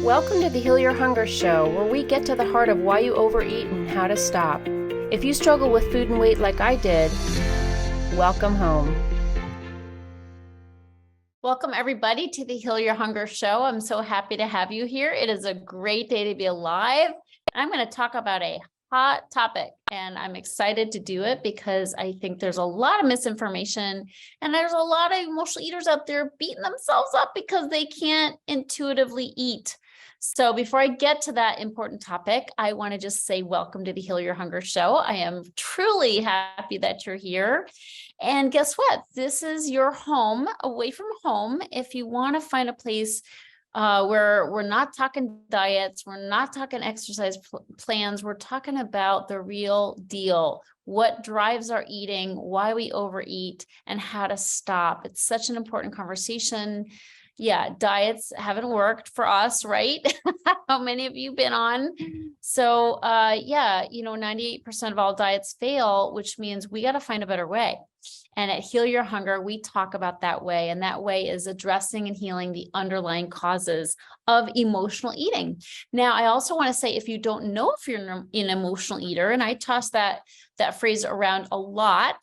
Welcome to the Heal Your Hunger Show, where we get to the heart of why you overeat and how to stop. If you struggle with food and weight like I did, welcome home. Welcome everybody to the Heal Your Hunger Show. I'm so happy to have you here. It is a great day to be alive. I'm going to talk about a hot topic, and I'm excited to do it because I think there's a lot of misinformation and there's a lot of emotional eaters out there beating themselves up because they can't intuitively eat. So before I get to that important topic, I want to just say welcome to the Heal Your Hunger Show. I am truly happy that you're here. And guess what? This is your home away from home. If you want to find a place where we're not talking diets, we're not talking exercise plans, we're talking about the real deal, what drives our eating, why we overeat, and how to stop. It's such an important conversation. Yeah, diets haven't worked for us, right? How many of you been on? So 98% of all diets fail, which means we got to find a better way. And at Heal Your Hunger, we talk about that way. And that way is addressing and healing the underlying causes of emotional eating. Now, I also want to say, if you don't know if you're an emotional eater, and I toss that phrase around a lot,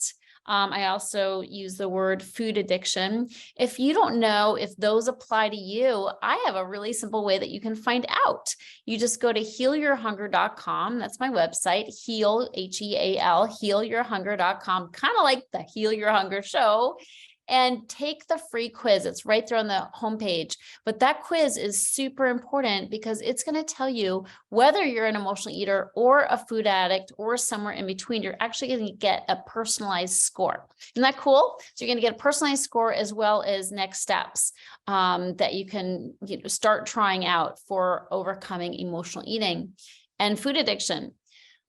I also use the word food addiction. If you don't know if those apply to you, I have a really simple way that you can find out. You just go to healyourhunger.com. That's my website, heal, H-E-A-L, healyourhunger.com, kind of like the Heal Your Hunger show. And take the free quiz. It's right there on the homepage. But that quiz is super important because it's going to tell you whether you're an emotional eater or a food addict or somewhere in between. You're actually going to get a personalized score. Isn't that cool? So you're going to get a personalized score as well as next steps that you can start trying out for overcoming emotional eating and food addiction.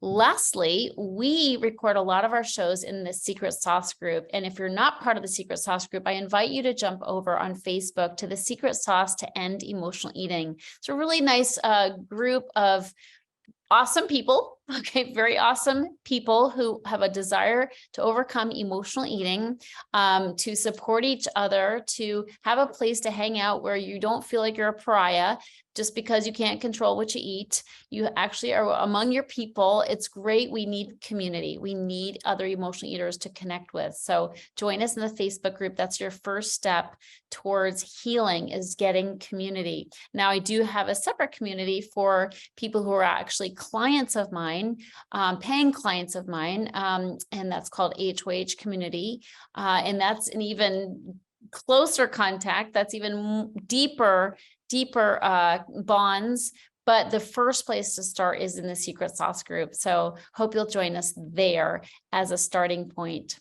Lastly, we record a lot of our shows in the Secret Sauce group. And if you're not part of the Secret Sauce group, I invite you to jump over on Facebook to the Secret Sauce to End Emotional Eating. It's a really nice group of awesome people, okay, very awesome people who have a desire to overcome emotional eating, to support each other, to have a place to hang out where you don't feel like you're a pariah just because you can't control what you eat. You actually are among your people. It's great. We need community. We need other emotional eaters to connect with. So join us in the Facebook group. That's your first step towards healing, is getting community. Now, I do have a separate community for people who are actually clients of mine, paying clients of mine, and that's called HOH community. And that's an even closer contact. That's even deeper bonds. But the first place to start is in the Secret Sauce group. So hope you'll join us there as a starting point.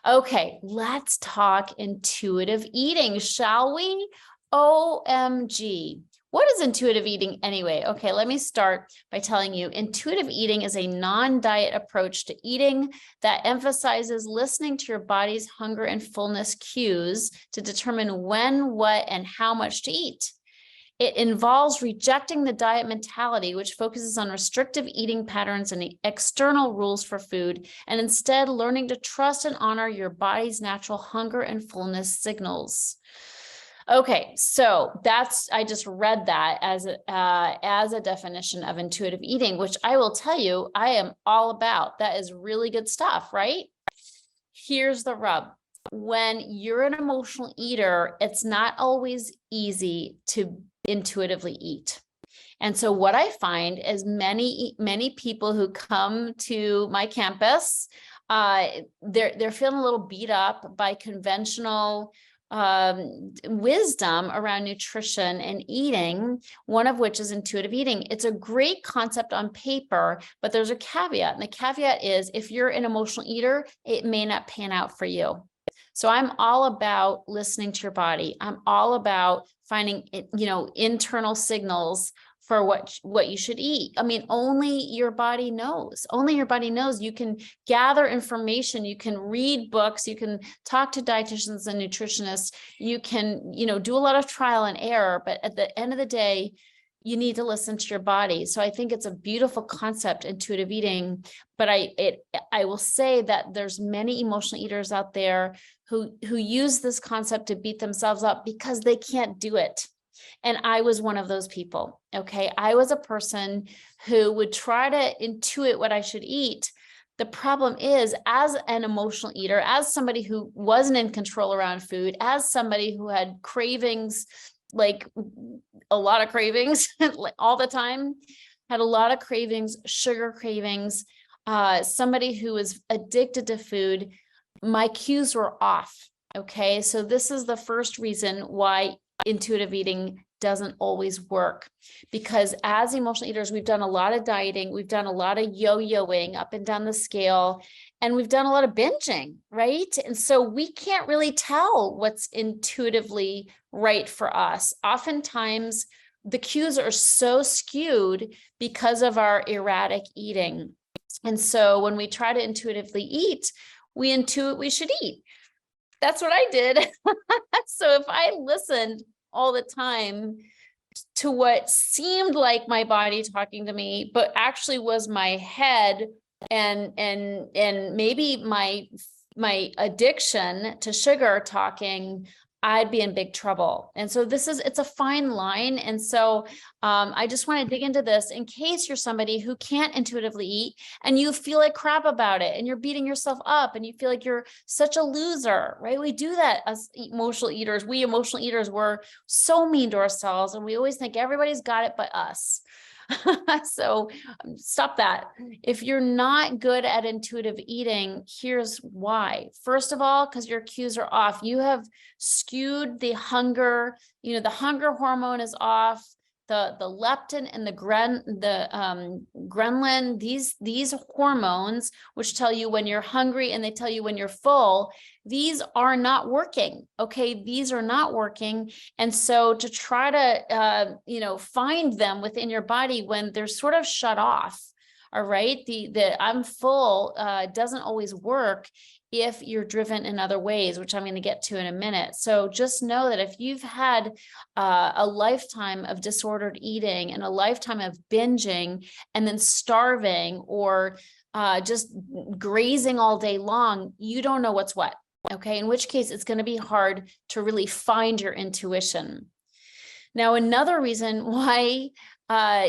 Okay, let's talk intuitive eating, shall we? OMG. What is intuitive eating anyway? Okay, let me start by telling you intuitive eating is a non-diet approach to eating that emphasizes listening to your body's hunger and fullness cues to determine when, what, and how much to eat. It involves rejecting the diet mentality, which focuses on restrictive eating patterns and the external rules for food, and instead learning to trust and honor your body's natural hunger and fullness signals. Okay, so I just read that as a definition of intuitive eating, which I will tell you, I am all about. That is really good stuff, right? Here's the rub. When you're an emotional eater, it's not always easy to intuitively eat. And so what I find is many people who come to my campus, they're feeling a little beat up by conventional wisdom around nutrition and eating, one of which is intuitive eating. It's a great concept on paper, but there's a caveat. And the caveat is, if you're an emotional eater, it may not pan out for you. So I'm all about listening to your body. I'm all about finding, internal signals for what you should eat. I mean, only your body knows. Only your body knows. You can gather information. You can read books. You can talk to dietitians and nutritionists. You can, do a lot of trial and error. But at the end of the day, you need to listen to your body. So I think it's a beautiful concept, intuitive eating. But I will say that there's many emotional eaters out there who use this concept to beat themselves up because they can't do it. And I was one of those people. Okay. I was a person who would try to intuit what I should eat. The problem is, as an emotional eater, as somebody who wasn't in control around food, as somebody who had cravings, like a lot of cravings all the time, had a lot of cravings, sugar cravings, somebody who was addicted to food, my cues were off. Okay. So this is the first reason why intuitive eating doesn't always work, because as emotional eaters, we've done a lot of dieting, we've done a lot of yo-yoing up and down the scale, and we've done a lot of binging, right? And so we can't really tell what's intuitively right for us. Oftentimes, the cues are so skewed because of our erratic eating. And so when we try to intuitively eat, we intuit we should eat. That's what I did. So if I listened all the time to what seemed like my body talking to me, but actually was my head and maybe my addiction to sugar talking, I'd be in big trouble. And so it's a fine line. And so I just want to dig into this in case you're somebody who can't intuitively eat and you feel like crap about it and you're beating yourself up and you feel like you're such a loser, right? We do that as emotional eaters. We emotional eaters were so mean to ourselves and we always think everybody's got it but us. So stop that. If you're not good at intuitive eating, here's why. First of all, because your cues are off. You have skewed the hunger, the hunger hormone is off. The leptin and the ghrelin, these hormones, which tell you when you're hungry and they tell you when you're full, these are not working. Okay, these are not working. And so to try to find them within your body when they're sort of shut off, all right, the I'm full doesn't always work if you're driven in other ways, which I'm going to get to in a minute. So just know that if you've had a lifetime of disordered eating and a lifetime of binging and then starving or just grazing all day long, you don't know what's what. Okay. In which case it's going to be hard to really find your intuition. Now, another reason why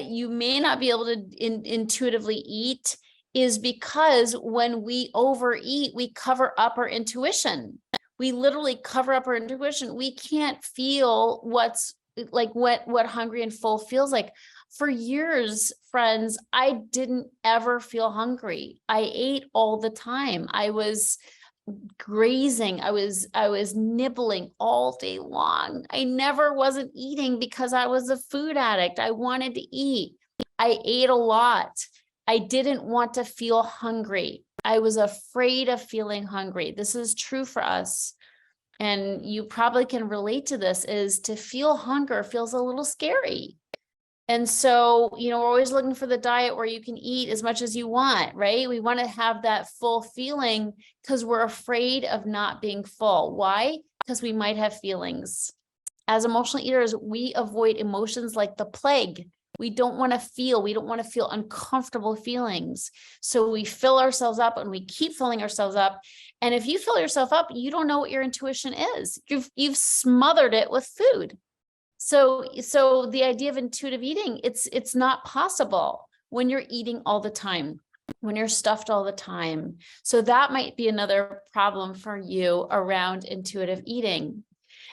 you may not be able to intuitively eat is because when we overeat, we cover up our intuition. We literally cover up our intuition. We can't feel what's like what hungry and full feels like. For years, friends, I didn't ever feel hungry. I ate all the time. I was grazing. I was nibbling all day long. I never wasn't eating because I was a food addict. I wanted to eat. I ate a lot. I didn't want to feel hungry. I was afraid of feeling hungry. This is true for us. And you probably can relate to this, is to feel hunger feels a little scary. And so, we're always looking for the diet where you can eat as much as you want, right? We want to have that full feeling because we're afraid of not being full. Why? Because we might have feelings. As emotional eaters, we avoid emotions like the plague. We don't want to feel uncomfortable feelings. So we fill ourselves up and we keep filling ourselves up. And if you fill yourself up, you don't know what your intuition is. You've smothered it with food. So the idea of intuitive eating, it's not possible when you're eating all the time, when you're stuffed all the time. So that might be another problem for you around intuitive eating.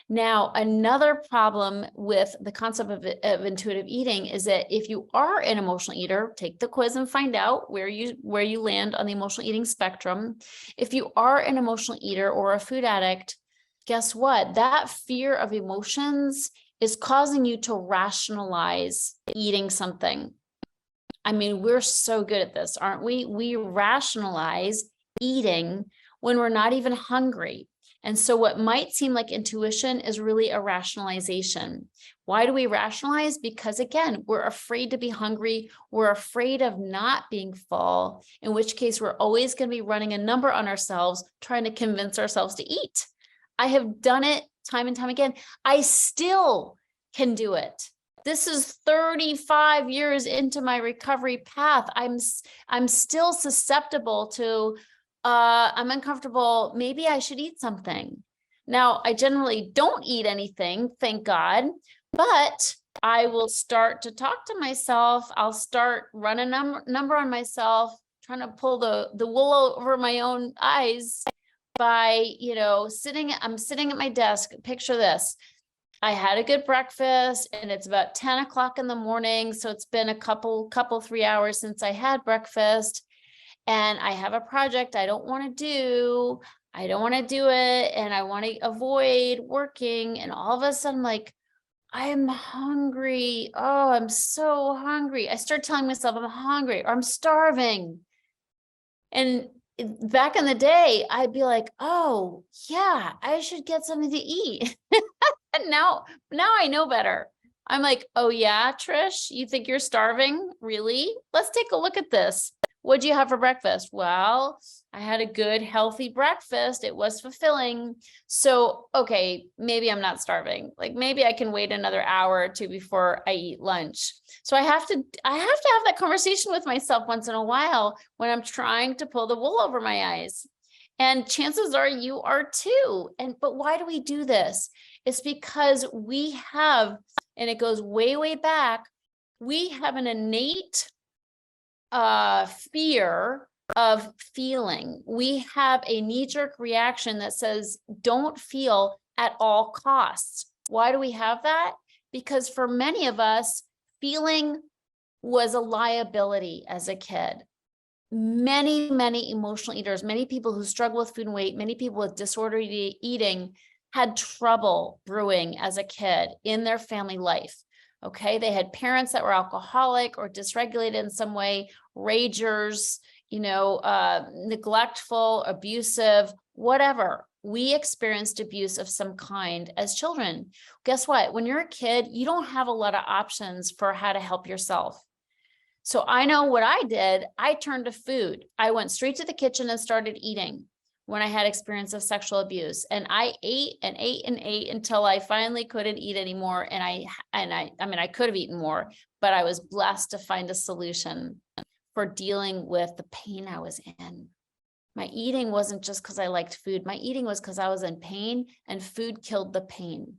Now, another problem with the concept of intuitive eating is that if you are an emotional eater, take the quiz and find out where you land on the emotional eating spectrum. If you are an emotional eater or a food addict, guess what? That fear of emotions is causing you to rationalize eating something. I mean, we're so good at this, aren't we? We rationalize eating when we're not even hungry. And so what might seem like intuition is really a rationalization. Why do we rationalize? Because again, we're afraid to be hungry. We're afraid of not being full, in which case we're always going to be running a number on ourselves, trying to convince ourselves to eat. I have done it time and time again. I still can do it. This is 35 years into my recovery path. I'm still susceptible to, I'm uncomfortable. Maybe I should eat something. Now, I generally don't eat anything, thank God, But I will start to talk to myself. I'll start running a number on myself, trying to pull the wool over my own eyes by, I'm sitting at my desk. Picture this. I had a good breakfast and it's about 10 o'clock in the morning. So it's been a couple, 3 hours since I had breakfast, and I have a project I don't want to do. I don't want to do it. And I want to avoid working. And all of a sudden, like, I'm hungry. Oh, I'm so hungry. I start telling myself I'm hungry or I'm starving. And back in the day, I'd be like, oh yeah, I should get something to eat. And now I know better. I'm like, oh yeah, Trish, you think you're starving? Really? Let's take a look at this. What'd you have for breakfast? Well, I had a good, healthy breakfast. It was fulfilling. So, okay, maybe I'm not starving. Like maybe I can wait another hour or two before I eat lunch. So I have to have that conversation with myself once in a while when I'm trying to pull the wool over my eyes. And chances are you are too. But why do we do this? It's because we have, and it goes way, way back, we have an innate fear of feeling. We have a knee-jerk reaction that says, don't feel at all costs. Why do we have that? Because for many of us, feeling was a liability as a kid. Many, many emotional eaters, many people who struggle with food and weight, many people with disordered eating had trouble brewing as a kid in their family life. Okay, they had parents that were alcoholic or dysregulated in some way, ragers, neglectful, abusive, whatever. We experienced abuse of some kind as children. Guess what? When you're a kid, you don't have a lot of options for how to help yourself. So I know what I did. I turned to food. I went straight to the kitchen and started eating when I had experience of sexual abuse. And I ate and ate and ate until I finally couldn't eat anymore. And I could have eaten more, but I was blessed to find a solution for dealing with the pain I was in. My eating wasn't just because I liked food. My eating was because I was in pain, and food killed the pain.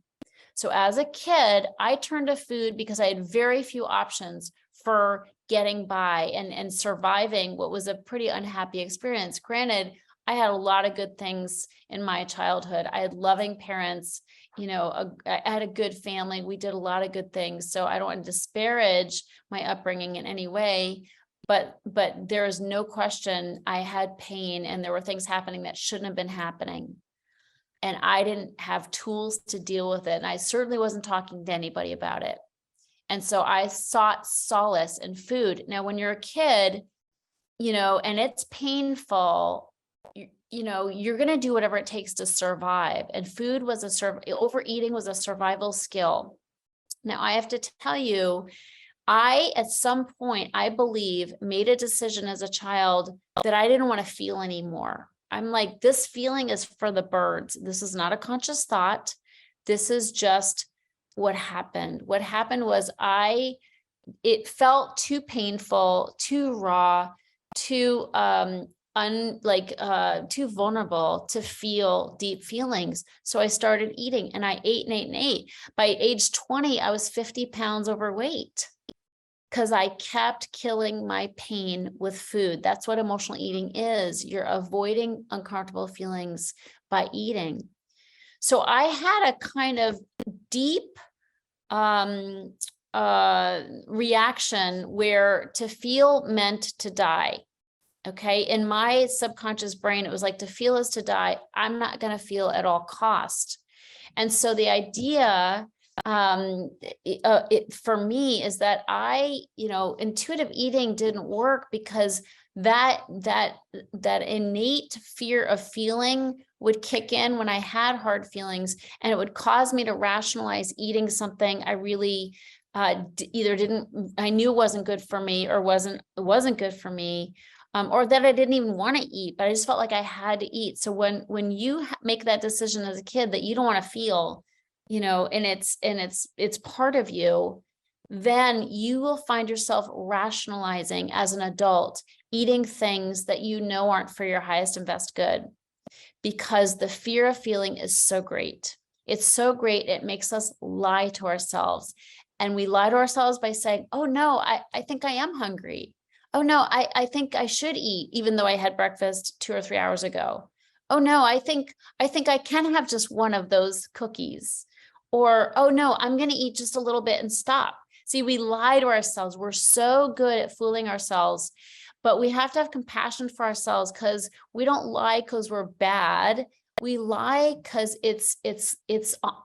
So as a kid, I turned to food because I had very few options for getting by and surviving what was a pretty unhappy experience. Granted, I had a lot of good things in my childhood. I had loving parents, I had a good family. We did a lot of good things. So I don't want to disparage my upbringing in any way, but there is no question I had pain and there were things happening that shouldn't have been happening. And I didn't have tools to deal with it. And I certainly wasn't talking to anybody about it. And so I sought solace in food. Now, when you're a kid, and it's painful, you're going to do whatever it takes to survive. And food was overeating was a survival skill. Now, I have to tell you, at some point, I believe, made a decision as a child that I didn't want to feel anymore. I'm like, this feeling is for the birds. This is not a conscious thought. This is just what happened. What happened was it felt too painful, too raw, too too vulnerable to feel deep feelings. So I started eating, and I ate and ate and ate. By age 20, I was 50 pounds overweight because I kept killing my pain with food. That's what emotional eating is. You're avoiding uncomfortable feelings by eating. So I had a kind of deep reaction where to feel meant to die. Okay. In my subconscious brain, it was like, to feel is to die. I'm not going to feel at all cost. And so the idea for me is that intuitive eating didn't work because that innate fear of feeling would kick in when I had hard feelings, and it would cause me to rationalize eating something I really I knew wasn't good for me, or wasn't good for me, or that I didn't even want to eat, but I just felt like I had to eat. So when you make that decision as a kid that you don't want to feel, and it's part of you, then you will find yourself rationalizing as an adult, eating things that aren't for your highest and best good, because the fear of feeling is so great. It's so great. It makes us lie to ourselves. And we lie to ourselves by saying, oh no, I think I am hungry. Oh no, I think I should eat, even though I had breakfast 2 or 3 hours ago. Oh no, I think I can have just one of those cookies. Or, oh no, I'm going to eat just a little bit and stop. See, we lie to ourselves. We're so good at fooling ourselves, but we have to have compassion for ourselves, because we don't lie because we're bad. We lie because it's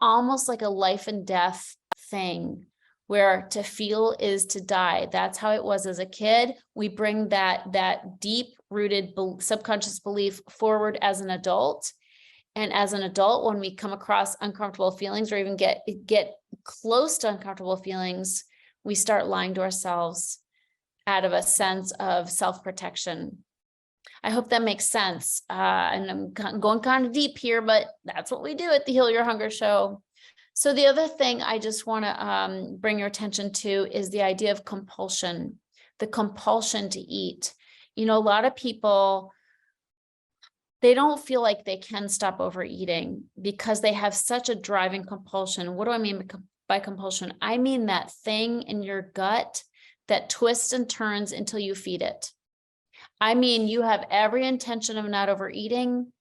almost like a life and death thing, where to feel is to die. That's how it was as a kid. We bring that deep rooted subconscious belief forward as an adult. And as an adult, when we come across uncomfortable feelings, or even get close to uncomfortable feelings, we start lying to ourselves out of a sense of self-protection. I hope that makes sense. And I'm going kind of deep here, but that's what we do at the Heal Your Hunger Show. So the other thing I just want to bring your attention to is the idea of compulsion, the compulsion to eat. You know, a lot of people, they don't feel like they can stop overeating because they have such a driving compulsion. What do I mean by compulsion? I mean that thing in your gut that twists and turns until you feed it. I mean, you have every intention of not overeating,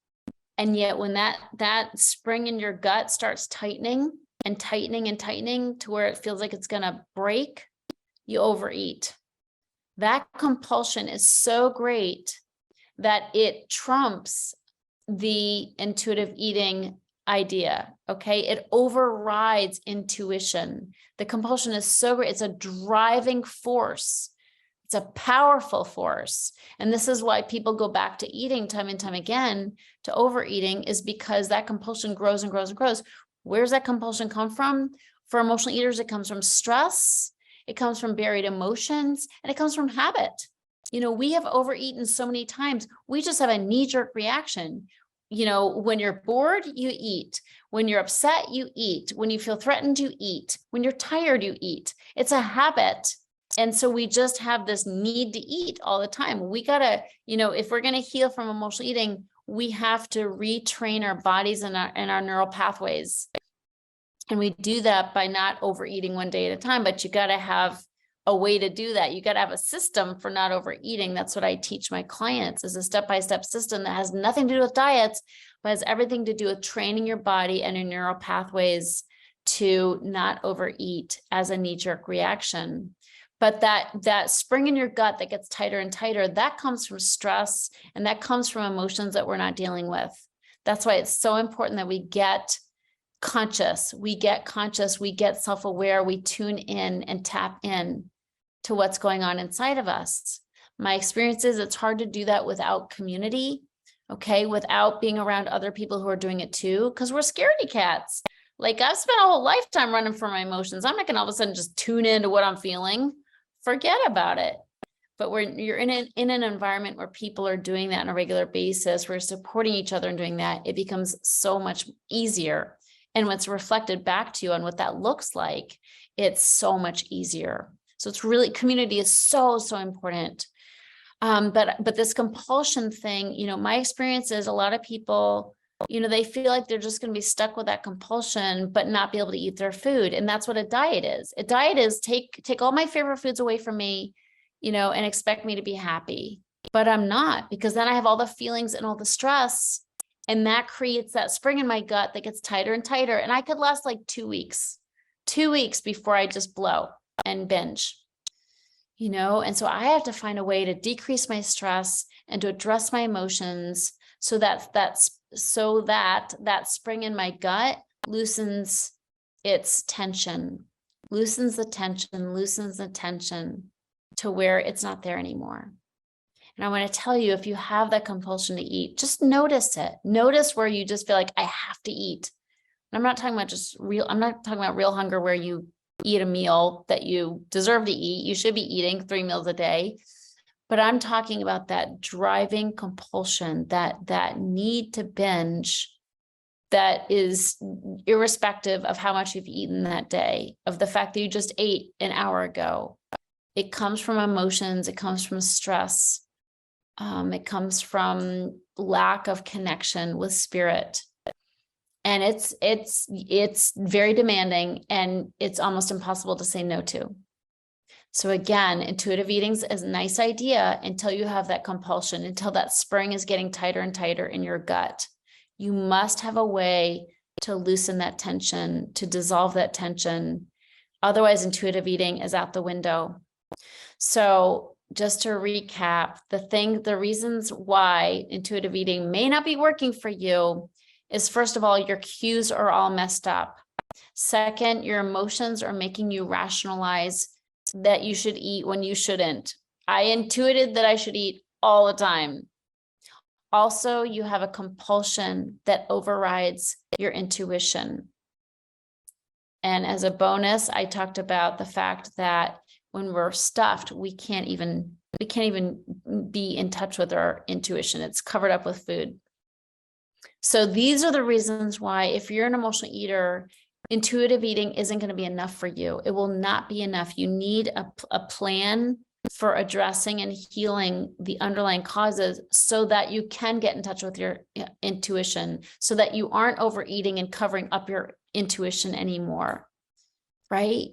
and yet when that spring in your gut starts tightening and tightening and tightening to where it feels like it's going to break, you overeat. That compulsion is so great that it trumps the intuitive eating idea. Okay. It overrides intuition. The compulsion is so great. It's a driving force. It's a powerful force. And this is why people go back to eating time and time again, to overeating, is because that compulsion grows and grows and grows. Where's that compulsion come from? For emotional eaters, it comes from stress. It comes from buried emotions, and it comes from habit. You know, we have overeaten so many times. We just have a knee-jerk reaction. You know, when you're bored, you eat. When you're upset, you eat. When you feel threatened, you eat. When you're tired, you eat. It's a habit. And so we just have this need to eat all the time. We gotta, you know, if we're going to heal from emotional eating, we have to retrain our bodies and our neural pathways. And we do that by not overeating one day at a time, but you got to have a way to do that. You got to have a system for not overeating. That's what I teach my clients, is a step-by-step system that has nothing to do with diets, but has everything to do with training your body and your neural pathways to not overeat as a knee-jerk reaction. But that spring in your gut that gets tighter and tighter, that comes from stress, and that comes from emotions that we're not dealing with. That's why it's so important that we get conscious, we get self-aware, we tune in and tap in to what's going on inside of us. My experience is it's hard to do that without community, okay, without being around other people who are doing it too, because we're scaredy cats. Like, I've spent a whole lifetime running from my emotions. I'm not going to all of a sudden just tune into what I'm feeling. Forget about it. But you're in an environment where people are doing that on a regular basis, we're supporting each other and doing that, it becomes so much easier. And what's reflected back to you on what that looks like, it's so much easier. So it's really, community is so, so important. But this compulsion thing, you know, my experience is a lot of people, you know, they feel like they're just going to be stuck with that compulsion, but not be able to eat their food. And that's what a diet is. A diet is take all my favorite foods away from me, you know, and expect me to be happy. But I'm not, because then I have all the feelings and all the stress. And that creates that spring in my gut that gets tighter and tighter. And I could last like 2 weeks before I just blow and binge, you know? And so I have to find a way to decrease my stress and to address my emotions so that that spring in my gut loosens its tension, loosens the tension to where it's not there anymore. And I want to tell you, if you have that compulsion to eat, just notice it. Notice where you just feel like I have to eat. And I'm not talking about real hunger where you eat a meal that you deserve to eat. You should be eating 3 meals a day. But I'm talking about that driving compulsion, that need to binge, that is irrespective of how much you've eaten that day, of the fact that you just ate an hour ago. It comes from emotions. It comes from stress. It comes from lack of connection with spirit. And it's very demanding, and it's almost impossible to say no to. So again, intuitive eating is a nice idea until you have that compulsion, until that spring is getting tighter and tighter in your gut. You must have a way to loosen that tension, to dissolve that tension. Otherwise, intuitive eating is out the window. So just to recap, the reasons why intuitive eating may not be working for you is, first of all, your cues are all messed up. Second, your emotions are making you rationalize that you should eat when you shouldn't. I intuited that I should eat all the time. Also, you have a compulsion that overrides your intuition. And as a bonus, I talked about the fact that when we're stuffed, we can't even be in touch with our intuition. It's covered up with food. So these are the reasons why, if you're an emotional eater, intuitive eating isn't going to be enough for you. It will not be enough. You need a plan for addressing and healing the underlying causes so that you can get in touch with your intuition, so that you aren't overeating and covering up your intuition anymore, right?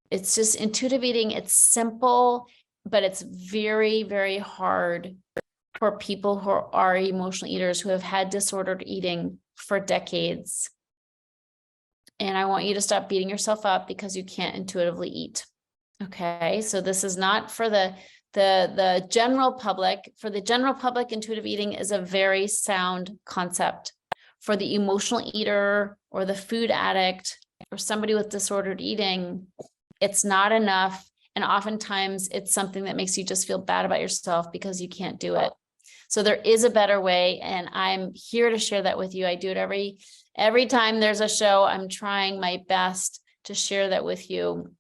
It's just intuitive eating. It's simple, but it's very, very hard for people who are emotional eaters, who have had disordered eating for decades. And I want you to stop beating yourself up because you can't intuitively eat. Okay, so this is not for the general public. For the general public, intuitive eating is a very sound concept. For the emotional eater or the food addict or somebody with disordered eating, it's not enough. And oftentimes it's something that makes you just feel bad about yourself because you can't do it. So there is a better way, and I'm here to share that with you. I do it every time there's a show. I'm trying my best to share that with you.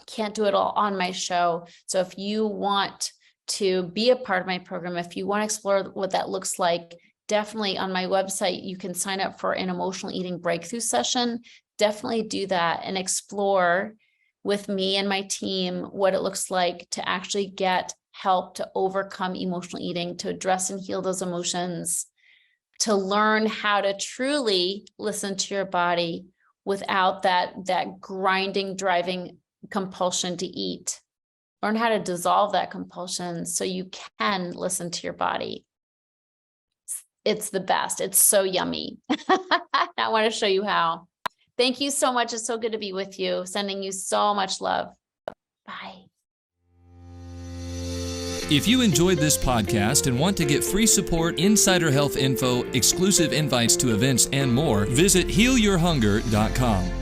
Can't do it all on my show. So if you want to be a part of my program, if you want to explore what that looks like, definitely on my website, you can sign up for an emotional eating breakthrough session. Definitely do that and explore with me and my team what it looks like to actually get help to overcome emotional eating, to address and heal those emotions, to learn how to truly listen to your body without that grinding, driving compulsion to eat. Learn how to dissolve that compulsion so you can listen to your body. It's the best. It's so yummy. I want to show you how. Thank you so much. It's so good to be with you. Sending you so much love. Bye. If you enjoyed this podcast and want to get free support, insider health info, exclusive invites to events, and more, visit healyourhunger.com.